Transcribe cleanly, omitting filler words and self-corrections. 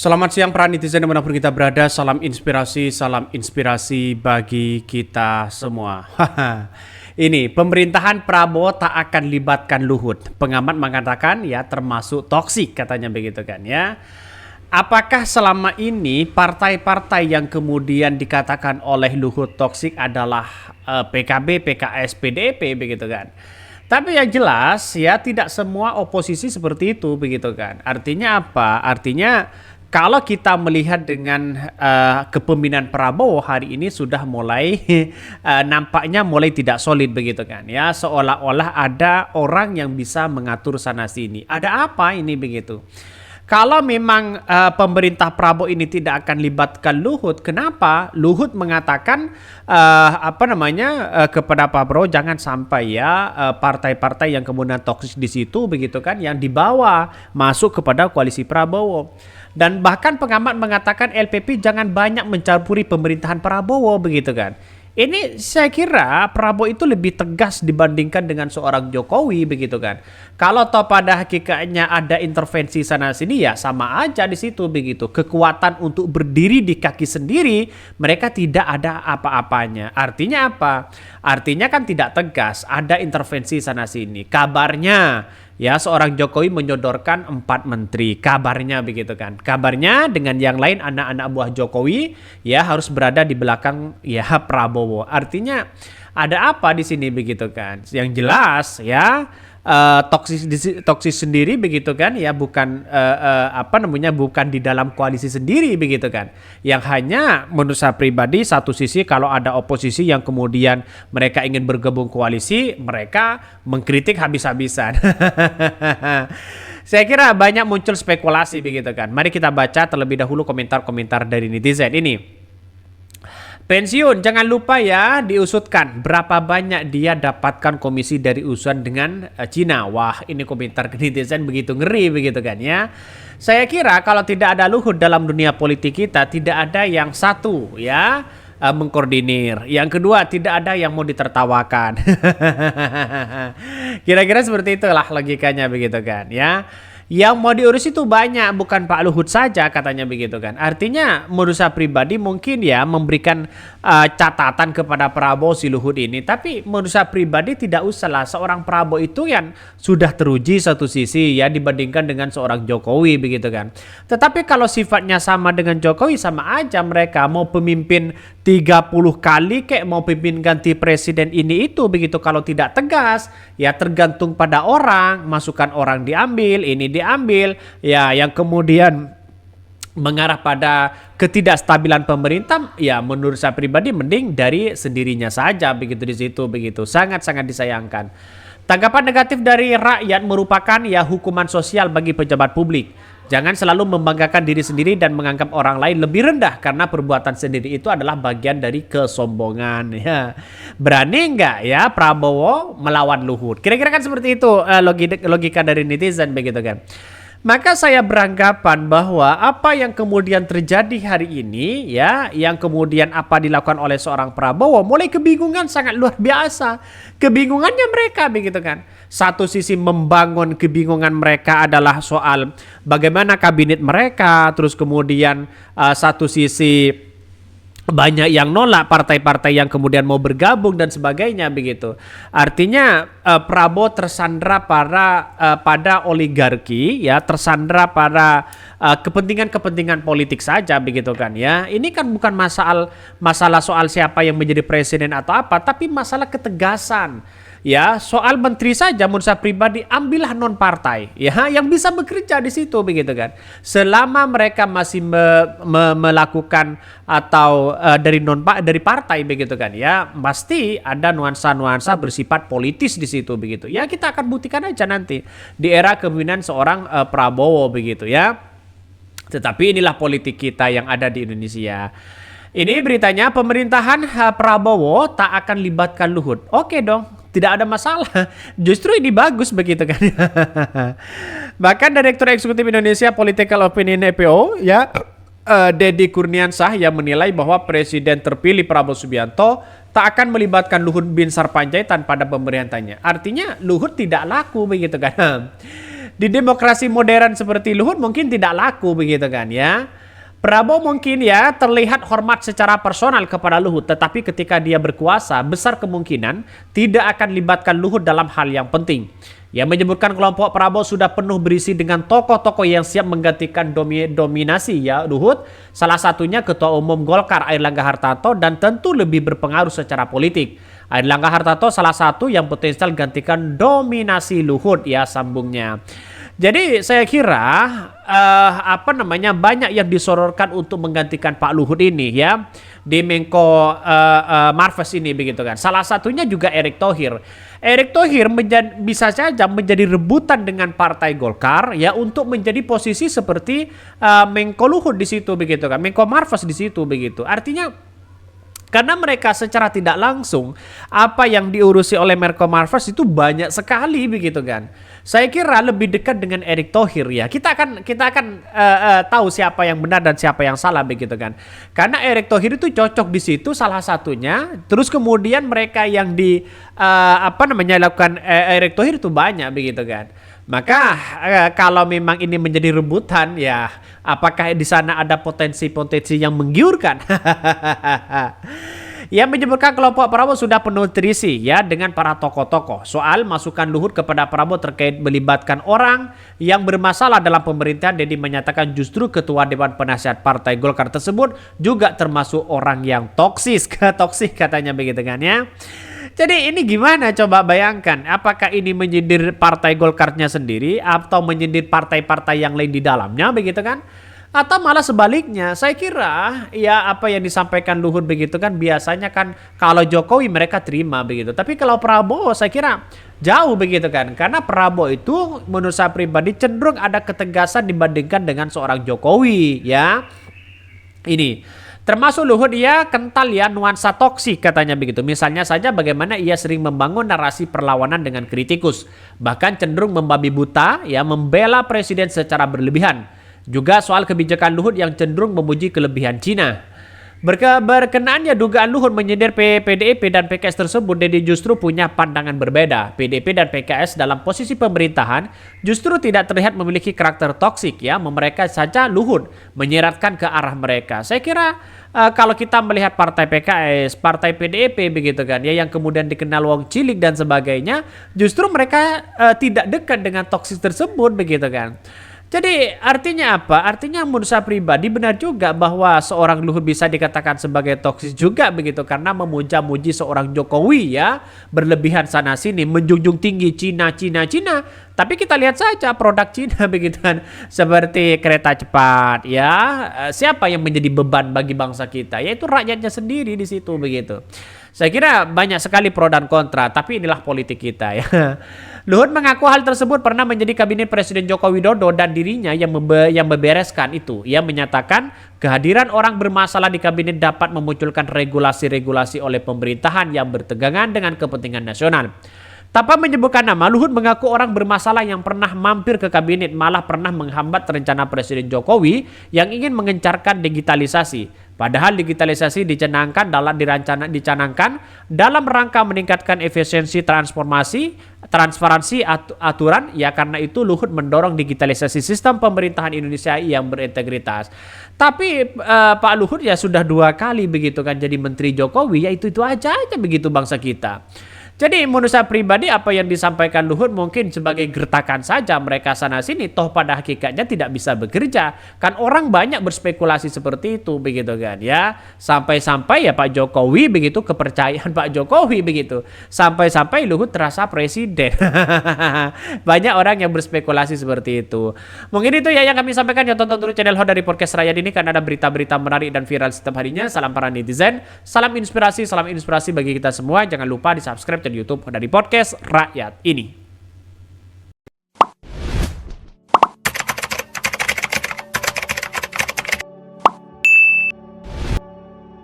Selamat siang para netizen dimanapun kita berada, salam inspirasi bagi kita semua. Ini pemerintahan Prabowo tak akan libatkan Luhut. Pengamat mengatakan ya termasuk toksik katanya begitu kan ya. Apakah selama ini partai-partai yang kemudian dikatakan oleh Luhut toksik adalah PKB, PKS, PDIP begitu kan? Tapi yang jelas ya tidak semua oposisi seperti itu begitu kan. Artinya apa? Artinya kalau kita melihat dengan kepemimpinan Prabowo hari ini sudah mulai nampaknya mulai tidak solid begitu kan ya, seolah-olah ada orang yang bisa mengatur sana sini. Ada apa ini begitu? Kalau memang pemerintah Prabowo ini tidak akan libatkan Luhut, kenapa Luhut mengatakan kepada Pak Prabowo jangan sampai ya partai-partai yang kemudian toksik di situ begitu kan yang dibawa masuk kepada koalisi Prabowo. Dan bahkan pengamat mengatakan LPP jangan banyak mencampuri pemerintahan Prabowo begitu kan. Ini saya kira Prabowo itu lebih tegas dibandingkan dengan seorang Jokowi begitu kan. Kalau toh pada hakikatnya ada intervensi sana sini ya sama aja di situ begitu. Kekuatan untuk berdiri di kaki sendiri mereka tidak ada apa-apanya. Artinya apa? Artinya kan tidak tegas, ada intervensi sana sini. Kabarnya ya seorang Jokowi menyodorkan 4 menteri, kabarnya begitu kan. Kabarnya dengan yang lain anak-anak buah Jokowi ya harus berada di belakang ya Prabowo. Artinya ada apa di sini begitu kan. Yang jelas ya toksis sendiri begitu kan ya, bukan bukan di dalam koalisi sendiri begitu kan, yang hanya menurut saya pribadi satu sisi kalau ada oposisi yang kemudian mereka ingin bergabung koalisi mereka mengkritik habis-habisan. Saya kira banyak muncul spekulasi begitu kan. Mari kita baca terlebih dahulu komentar-komentar dari netizen ini. Pensiun, jangan lupa ya diusutkan berapa banyak dia dapatkan komisi dari usulan dengan Cina. Wah, ini komentar netizen begitu ngeri begitu kan ya. Saya kira kalau tidak ada Luhut dalam dunia politik kita, tidak ada yang satu ya mengkoordinir. Yang kedua, tidak ada yang mau ditertawakan. Kira-kira seperti itulah logikanya begitu kan ya. Yang mau diurus itu banyak, bukan Pak Luhut saja katanya begitu kan. Artinya menurut saya pribadi mungkin ya memberikan catatan kepada Prabowo si Luhut ini. Tapi menurut saya pribadi tidak usah lah, seorang Prabowo itu yang sudah teruji satu sisi ya dibandingkan dengan seorang Jokowi begitu kan. Tetapi kalau sifatnya sama dengan Jokowi sama aja, mereka mau pemimpin 30 kali kayak mau pimpin ganti presiden ini itu begitu, kalau tidak tegas ya tergantung pada orang, masukan orang diambil, ini diambil ya, yang kemudian mengarah pada ketidakstabilan pemerintah ya menurut saya pribadi mending dari sendirinya saja begitu di situ begitu, sangat-sangat disayangkan. Tanggapan negatif dari rakyat merupakan ya hukuman sosial bagi pejabat publik. Jangan selalu membanggakan diri sendiri dan menganggap orang lain lebih rendah karena perbuatan sendiri itu adalah bagian dari kesombongan ya. Berani nggak ya Prabowo melawan Luhut? Kira-kira kan seperti itu logika dari netizen begitu kan. Maka saya beranggapan bahwa apa yang kemudian terjadi hari ini ya, yang kemudian apa dilakukan oleh seorang Prabowo, mulai kebingungan sangat luar biasa. Kebingungannya mereka begitu kan. Satu sisi membangun kebingungan mereka adalah soal bagaimana kabinet mereka, terus kemudian satu sisi banyak yang nolak, partai-partai yang kemudian mau bergabung dan sebagainya begitu. Artinya Prabowo tersandra pada oligarki ya, tersandra pada kepentingan-kepentingan politik saja begitu kan ya. Ini kan bukan masalah soal siapa yang menjadi presiden atau apa, tapi masalah ketegasan. Ya, soal menteri saja menurut saya pribadi ambillah non partai ya yang bisa bekerja di situ begitu kan. Selama mereka masih melakukan atau dari partai begitu kan ya, pasti ada nuansa-nuansa bersifat politis di situ begitu. Ya kita akan buktikan aja nanti di era kepemimpinan seorang Prabowo begitu ya. Tetapi inilah politik kita yang ada di Indonesia. Ini beritanya, pemerintahan Prabowo tak akan libatkan Luhut. Oke dong, tidak ada masalah. Justru ini bagus begitu kan. Bahkan Direktur Eksekutif Indonesia Political Opinion EPO ya, Deddy Kurniansah yang menilai bahwa Presiden terpilih Prabowo Subianto tak akan melibatkan Luhut Bin Sarpanjaitan pada pemerintahannya. Artinya Luhut tidak laku begitu kan. Di demokrasi modern seperti Luhut mungkin tidak laku begitu kan ya. Prabowo mungkin ya terlihat hormat secara personal kepada Luhut, tetapi ketika dia berkuasa, besar kemungkinan tidak akan libatkan Luhut dalam hal yang penting. Ia menyebutkan kelompok Prabowo sudah penuh berisi dengan tokoh-tokoh yang siap menggantikan dominasi ya Luhut, salah satunya Ketua Umum Golkar Airlangga Hartarto dan tentu lebih berpengaruh secara politik. Airlangga Hartarto salah satu yang potensial gantikan dominasi Luhut ya sambungnya. Jadi saya kira banyak yang disorotkan untuk menggantikan Pak Luhut ini ya di Menko Marves ini begitu kan. Salah satunya juga Erick Thohir. Erick Thohir bisa saja menjadi rebutan dengan Partai Golkar ya untuk menjadi posisi seperti Menko Luhut di situ begitu kan. Menko Marves di situ begitu. Artinya karena mereka secara tidak langsung apa yang diurusi oleh Menko Marves itu banyak sekali begitu kan. Saya kira lebih dekat dengan Erick Thohir ya. Kita akan tahu siapa yang benar dan siapa yang salah begitu kan. Karena Erick Thohir itu cocok di situ salah satunya. Terus kemudian mereka yang lakukan Erick Thohir itu banyak begitu kan. Maka kalau memang ini menjadi rebutan ya, apakah di sana ada potensi-potensi yang menggiurkan? Ia menyebutkan kelompok Prabowo sudah penuh terisi ya dengan para tokoh-tokoh. Soal masukan Luhut kepada Prabowo terkait melibatkan orang yang bermasalah dalam pemerintahan, Deddy menyatakan justru Ketua Dewan Penasihat Partai Golkar tersebut juga termasuk orang yang toksik katanya begitu kan ya. Jadi ini gimana coba bayangkan, apakah ini menyindir Partai Golkarnya sendiri atau menyindir partai-partai yang lain di dalamnya begitu kan? Atau malah sebaliknya, saya kira ya apa yang disampaikan Luhut begitu kan biasanya kan kalau Jokowi mereka terima begitu. Tapi kalau Prabowo saya kira jauh begitu kan. Karena Prabowo itu menurut saya pribadi cenderung ada ketegasan dibandingkan dengan seorang Jokowi ya. Ini termasuk Luhut ia kental ya nuansa toksik katanya begitu. Misalnya saja bagaimana ia sering membangun narasi perlawanan dengan kritikus. Bahkan cenderung membabi buta ya membela presiden secara berlebihan. Juga soal kebijakan Luhut yang cenderung memuji kelebihan Cina. Berkenaannya dugaan Luhut menyindir PDIP dan PKS tersebut, Deddy justru punya pandangan berbeda. PDIP dan PKS dalam posisi pemerintahan justru tidak terlihat memiliki karakter toksik ya. Mereka saja Luhut menyiratkan ke arah mereka. Saya kira kalau kita melihat partai PKS, partai PDIP begitu kan ya yang kemudian dikenal wong cilik dan sebagainya, justru mereka tidak dekat dengan toksik tersebut begitu kan. Jadi artinya apa? Artinya menurut saya pribadi benar juga bahwa seorang Luhut bisa dikatakan sebagai toksis juga begitu karena memuja-muji seorang Jokowi ya berlebihan sana sini menjunjung tinggi Cina. Tapi kita lihat saja produk Cina begitu kan seperti kereta cepat ya. Siapa yang menjadi beban bagi bangsa kita? Yaitu rakyatnya sendiri di situ begitu. Saya kira banyak sekali pro dan kontra, tapi inilah politik kita ya. Luhut mengaku hal tersebut pernah menjadi kabinet Presiden Joko Widodo dan dirinya yang membereskan itu. Ia menyatakan kehadiran orang bermasalah di kabinet dapat memunculkan regulasi-regulasi oleh pemerintahan yang bertegangan dengan kepentingan nasional. Tanpa menyebutkan nama, Luhut mengaku orang bermasalah yang pernah mampir ke kabinet malah pernah menghambat rencana Presiden Jokowi yang ingin mengencarkan digitalisasi. Padahal digitalisasi dicanangkan dalam rangka meningkatkan efisiensi transparansi aturan. Ya karena itu Luhut mendorong digitalisasi sistem pemerintahan Indonesia yang berintegritas. Tapi Pak Luhut ya sudah 2 kali begitu kan jadi Menteri Jokowi, ya itu aja begitu bangsa kita. Jadi menurut saya pribadi apa yang disampaikan Luhut mungkin sebagai gertakan saja mereka sana sini, toh pada hakikatnya tidak bisa bekerja. Kan orang banyak berspekulasi seperti itu begitu kan ya. Sampai-sampai ya Pak Jokowi begitu, kepercayaan Pak Jokowi begitu. Sampai-sampai Luhut terasa presiden. Banyak orang yang berspekulasi seperti itu. Mungkin itu ya yang kami sampaikan. Ya tonton terus channel Hot dari Podcast Rakyat ini karena ada berita-berita menarik dan viral setiap harinya. Salam para netizen, salam inspirasi bagi kita semua. Jangan lupa di subscribe di YouTube dari Podcast Rakyat ini.